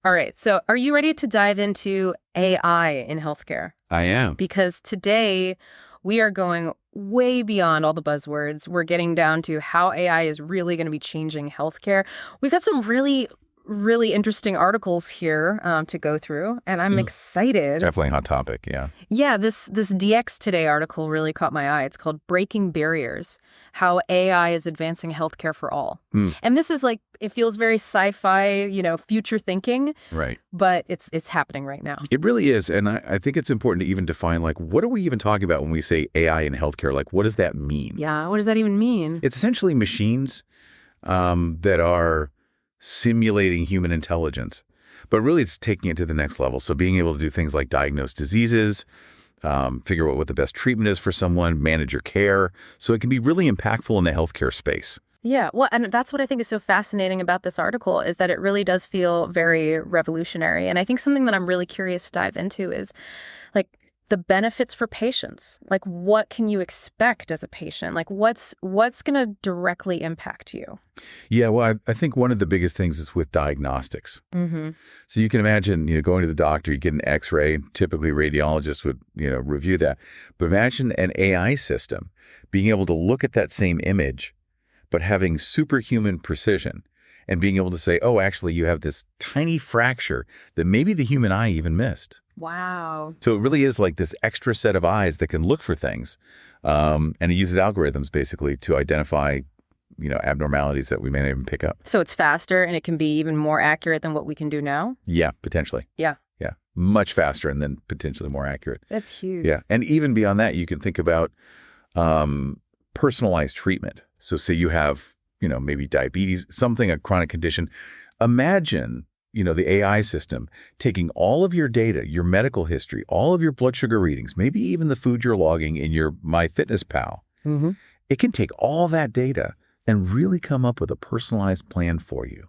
All right. So are you ready to dive into AI in healthcare? I am. Because today we are going way beyond all the buzzwords. We're getting down to how AI is really going to be changing healthcare. We've got some really interesting articles here to go through, and I'm excited. Definitely a hot topic, yeah. Yeah, this DX Today article really caught my eye. It's called Breaking Barriers, How AI is Advancing Healthcare for All. And this is like, it feels very sci-fi, future thinking. Right. But it's happening right now. It really is, and I think it's important to even define, like, what are we even talking about when we say AI in healthcare? Like, what does that mean? Yeah, what does that even mean? It's essentially machines that are simulating human intelligence, but really it's taking it to the next level. So being able to do things like diagnose diseases, figure out what the best treatment is for someone, manage your care. So it can be really impactful in the healthcare space. Yeah, well, and that's what I think is so fascinating about this article is that it really does feel very revolutionary. And I think something that I'm really curious to dive into is like the benefits for patients. Like, what can you expect as a patient? Like, what's going to directly impact you? Yeah, well, I think one of the biggest things is with diagnostics. So you can imagine, going to the doctor, you get an X-ray. Typically, radiologists would, review that. But imagine an AI system being able to look at that same image, but having superhuman precision and being able to say, oh, actually, you have this tiny fracture that maybe the human eye even missed. Wow. So it really is like this extra set of eyes that can look for things. And it uses algorithms basically to identify, abnormalities that we may not even pick up. So it's faster and it can be even more accurate than what we can do now? Yeah, potentially. Yeah. Yeah. Much faster and then potentially more accurate. That's huge. Yeah. And even beyond that, you can think about personalized treatment. So say you have, maybe diabetes, something, a chronic condition. Imagine the AI system taking all of your data, your medical history, all of your blood sugar readings, maybe even the food you're logging in your MyFitnessPal. It can take all that data and really come up with a personalized plan for you.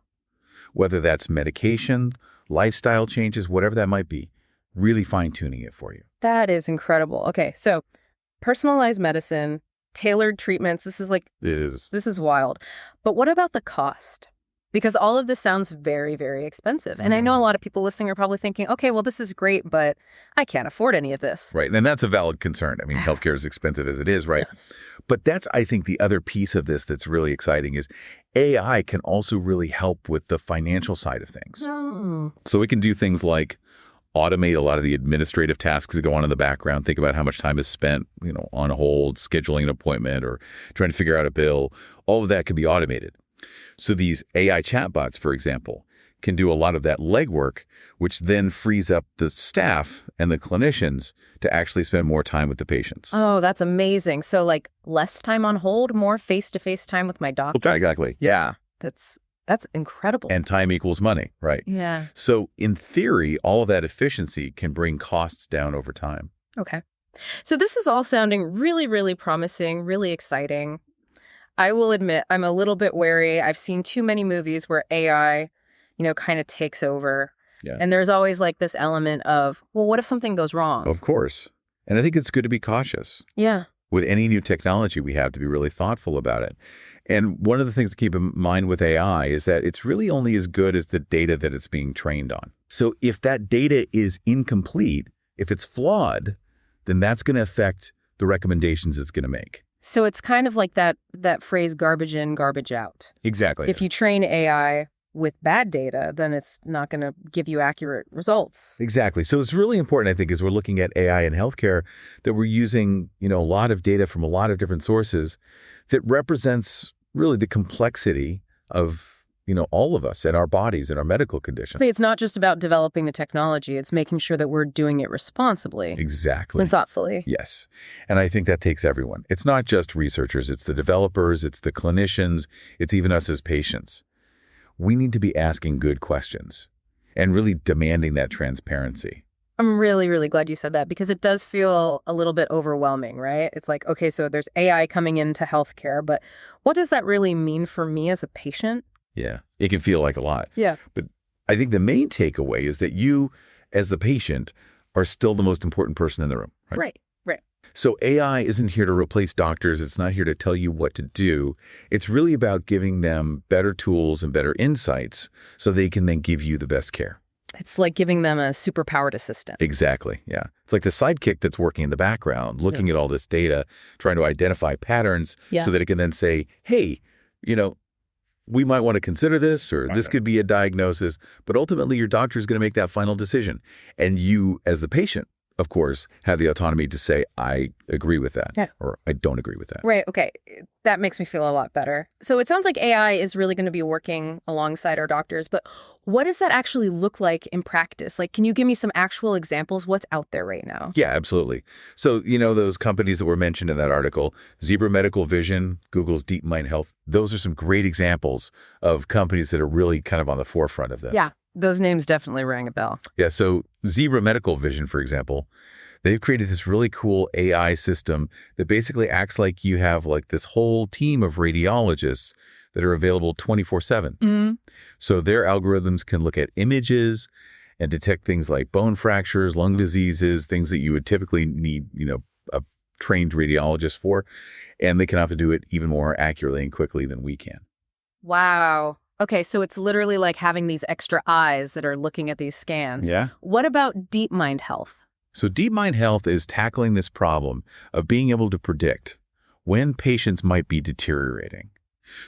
Whether that's medication, lifestyle changes, whatever that might be, really fine-tuning it for you. That is incredible. Okay, so personalized medicine, tailored treatments, this is wild. But what about the cost? Because all of this sounds very, very expensive. And I know a lot of people listening are probably thinking, okay, well, this is great, but I can't afford any of this. Right. And that's a valid concern. I mean, healthcare is expensive as it is, right? Yeah. But that's, I think, the other piece of this that's really exciting is AI can also really help with the financial side of things. So it can do things like automate a lot of the administrative tasks that go on in the background. Think about how much time is spent, on hold, scheduling an appointment, or trying to figure out a bill. All of that can be automated. So these AI chatbots, for example, can do a lot of that legwork, which then frees up the staff and the clinicians to actually spend more time with the patients. Oh, that's amazing. So like less time on hold, more face-to-face time with my doctor. Exactly. Yeah. That's incredible. And time equals money, right? Yeah. So in theory, all of that efficiency can bring costs down over time. Okay. So this is all sounding really, really promising, really exciting. I will admit I'm a little bit wary. I've seen too many movies where AI, kind of takes over. Yeah. And there's always like this element of, well, what if something goes wrong? Of course. And I think it's good to be cautious. Yeah. With any new technology, we have to be really thoughtful about it. And one of the things to keep in mind with AI is that it's really only as good as the data that it's being trained on. So if that data is incomplete, if it's flawed, then that's going to affect the recommendations it's going to make. So it's kind of like that phrase, garbage in, garbage out. Exactly. If you train AI with bad data, then it's not going to give you accurate results. Exactly. So it's really important, I think, as we're looking at AI in healthcare, that we're using, a lot of data from a lot of different sources that represents really the complexity of, all of us and our bodies and our medical conditions. So it's not just about developing the technology. It's making sure that we're doing it responsibly. Exactly. And thoughtfully. Yes. And I think that takes everyone. It's not just researchers. It's the developers. It's the clinicians. It's even us as patients. We need to be asking good questions and really demanding that transparency. I'm really, really glad you said that because it does feel a little bit overwhelming, right? It's like, okay, so there's AI coming into healthcare, but what does that really mean for me as a patient? Yeah, it can feel like a lot. Yeah. But I think the main takeaway is that you, as the patient, are still the most important person in the room. Right. So AI isn't here to replace doctors. It's not here to tell you what to do. It's really about giving them better tools and better insights so they can then give you the best care. It's like giving them a superpowered assistant. Exactly, yeah. It's like the sidekick that's working in the background, looking at all this data, trying to identify patterns so that it can then say, hey, you know, we might want to consider this, or this could be a diagnosis, but ultimately your doctor is going to make that final decision. And you, as the patient, of course, have the autonomy to say, I agree with that, or I don't agree with that. Right. Okay. That makes me feel a lot better. So it sounds like AI is really going to be working alongside our doctors, but what does that actually look like in practice? Like, can you give me some actual examples? What's out there right now? Yeah, absolutely. So, those companies that were mentioned in that article, Zebra Medical Vision, Google's DeepMind Health, those are some great examples of companies that are really kind of on the forefront of this. Yeah, those names definitely rang a bell. Yeah, so Zebra Medical Vision, for example, they've created this really cool AI system that basically acts like you have like this whole team of radiologists that are available 24/7. So their algorithms can look at images and detect things like bone fractures, lung diseases, things that you would typically need, a trained radiologist for. And they can often do it even more accurately and quickly than we can. Wow. Okay, so it's literally like having these extra eyes that are looking at these scans. Yeah. What about DeepMind Health? So DeepMind Health is tackling this problem of being able to predict when patients might be deteriorating.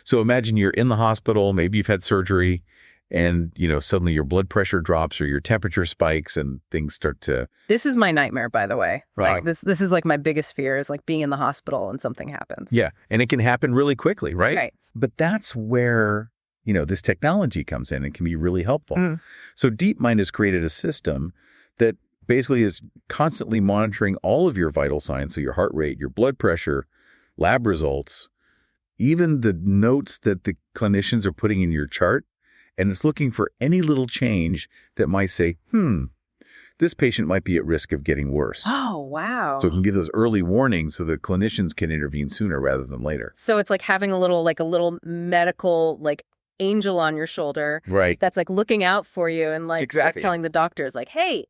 So imagine you're in the hospital, maybe you've had surgery, and, suddenly your blood pressure drops or your temperature spikes and things start to... This is my nightmare, by the way. Right. Like, this is like my biggest fear is like being in the hospital and something happens. Yeah, and it can happen really quickly, right? Right. But that's where, this technology comes in and can be really helpful. So DeepMind has created a system that basically is constantly monitoring all of your vital signs, so your heart rate, your blood pressure, lab results, even the notes that the clinicians are putting in your chart, and it's looking for any little change that might say, this patient might be at risk of getting worse. Oh, wow. So it can give those early warnings so that clinicians can intervene sooner rather than later. So it's like having a little medical, like, angel on your shoulder. Right. That's like looking out for you and like Exactly. telling the doctors like, hey,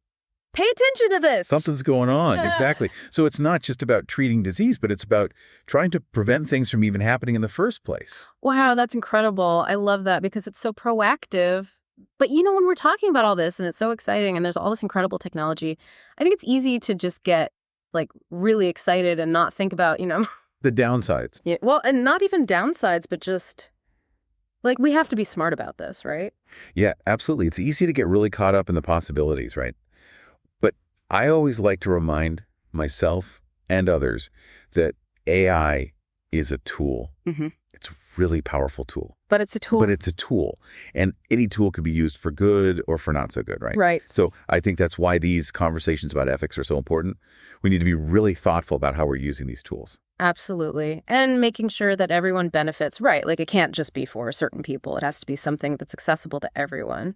pay attention to this. Something's going on. Exactly. So it's not just about treating disease, but it's about trying to prevent things from even happening in the first place. Wow, that's incredible. I love that because it's so proactive. But when we're talking about all this and it's so exciting and there's all this incredible technology, I think it's easy to just get like really excited and not think about, The downsides. Yeah, well, and not even downsides, but just like we have to be smart about this, right? Yeah, absolutely. It's easy to get really caught up in the possibilities, right? But I always like to remind myself and others that AI is a tool. It's a really powerful tool. But it's a tool. But it's a tool. And any tool can be used for good or for not so good, right? Right. So I think that's why these conversations about ethics are so important. We need to be really thoughtful about how we're using these tools. Absolutely. And making sure that everyone benefits, right? Like it can't just be for certain people. It has to be something that's accessible to everyone.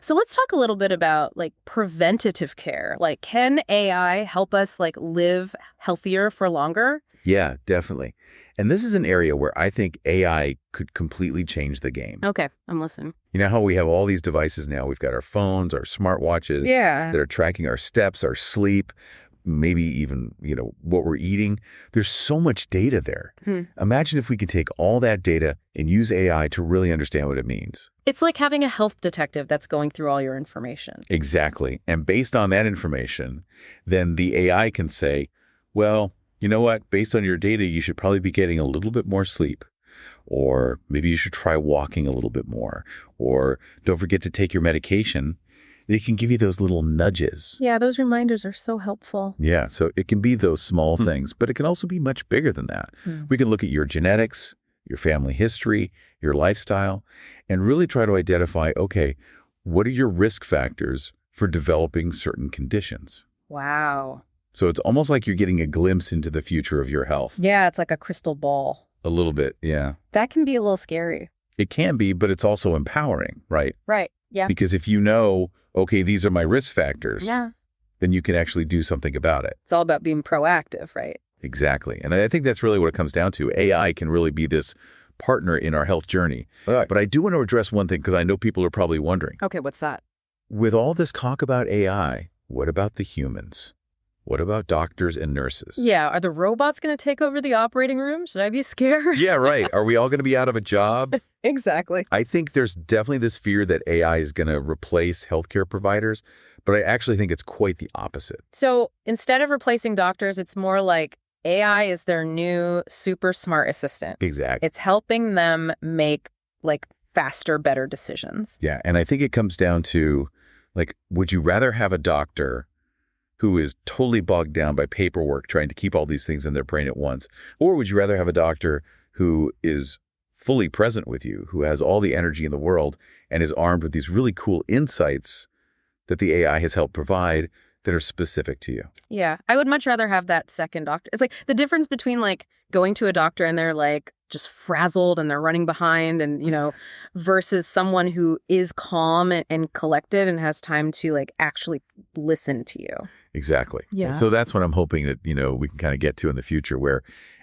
So let's talk a little bit about like preventative care. Like, can AI help us like live healthier for longer? Yeah, definitely. And this is an area where I think AI could completely change the game. Okay, I'm listening. You know how we have all these devices now? We've got our phones, our smartwatches that are tracking our steps, our sleep, maybe even, what we're eating. There's so much data there. Imagine if we could take all that data and use AI to really understand what it means. It's like having a health detective that's going through all your information. Exactly. And based on that information, then the AI can say, well, you know what? Based on your data, you should probably be getting a little bit more sleep. Or maybe you should try walking a little bit more. Or don't forget to take your medication. They can give you those little nudges. Yeah, those reminders are so helpful. Yeah, so it can be those small things, but it can also be much bigger than that. We can look at your genetics, your family history, your lifestyle, and really try to identify, okay, what are your risk factors for developing certain conditions? Wow. So it's almost like you're getting a glimpse into the future of your health. Yeah, it's like a crystal ball. A little bit, yeah. That can be a little scary. It can be, but it's also empowering, right? Right, yeah. Because if you know, okay, these are my risk factors, then you can actually do something about it. It's all about being proactive, right? Exactly. And I think that's really what it comes down to. AI can really be this partner in our health journey. Right. But I do want to address one thing because I know people are probably wondering. Okay, what's that? With all this talk about AI, what about the humans? What about doctors and nurses? Yeah, are the robots going to take over the operating room? Should I be scared? Yeah, right. Are we all going to be out of a job? Exactly. I think there's definitely this fear that AI is going to replace healthcare providers, but I actually think it's quite the opposite. So instead of replacing doctors, it's more like AI is their new super smart assistant. Exactly. It's helping them make like faster, better decisions. Yeah, and I think it comes down to, like, would you rather have a doctor who is totally bogged down by paperwork trying to keep all these things in their brain at once, or would you rather have a doctor who is fully present with you, who has all the energy in the world and is armed with these really cool insights that the AI has helped provide that are specific to you? Yeah, I would much rather have that second doctor. It's like the difference between like going to a doctor and they're like just frazzled and they're running behind and, versus someone who is calm and collected and has time to like actually listen to you. Exactly. Yeah. And so that's what I'm hoping that, we can kind of get to in the future, where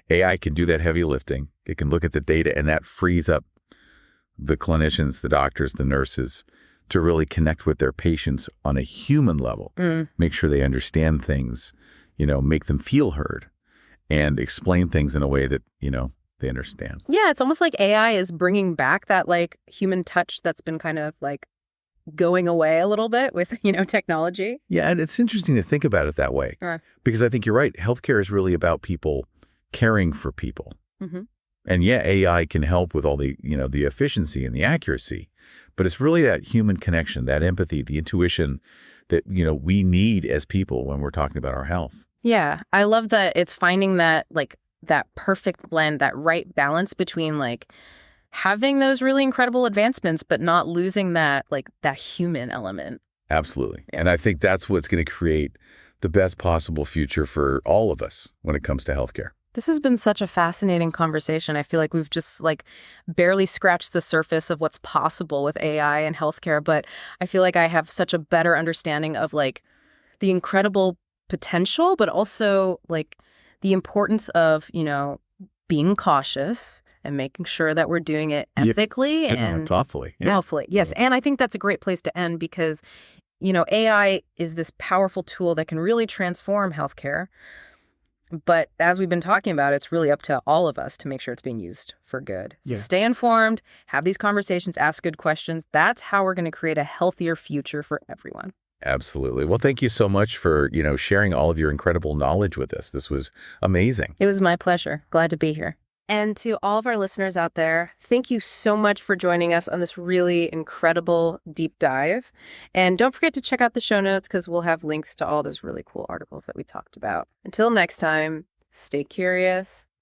AI can do that heavy lifting. It can look at the data, and that frees up the clinicians, the doctors, the nurses to really connect with their patients on a human level, make sure they understand things, make them feel heard, and explain things in a way that, they understand. Yeah, it's almost like AI is bringing back that like human touch that's been kind of like going away a little bit with, technology. Yeah, and it's interesting to think about it that way, Right. because I think you're right. Healthcare is really about people caring for people. Mm-hmm. And yeah, AI can help with all the, the efficiency and the accuracy, but it's really that human connection, that empathy, the intuition that, we need as people when we're talking about our health. Yeah, I love that it's finding that like that perfect blend, that right balance between like having those really incredible advancements, but not losing that like that human element. Absolutely. Yeah. And I think that's what's going to create the best possible future for all of us when it comes to healthcare. This has been such a fascinating conversation. I feel like we've just like barely scratched the surface of what's possible with AI and healthcare, but I feel like I have such a better understanding of like the incredible potential, but also like the importance of, being cautious and making sure that we're doing it ethically and thoughtfully. lawfully. Yes. And I think that's a great place to end because, AI is this powerful tool that can really transform healthcare. But as we've been talking about, it's really up to all of us to make sure it's being used for good. So stay informed, have these conversations, ask good questions. That's how we're going to create a healthier future for everyone. Absolutely. Well, thank you so much for, sharing all of your incredible knowledge with us. This was amazing. It was my pleasure. Glad to be here. And to all of our listeners out there, thank you so much for joining us on this really incredible deep dive. And don't forget to check out the show notes because we'll have links to all those really cool articles that we talked about. Until next time, stay curious,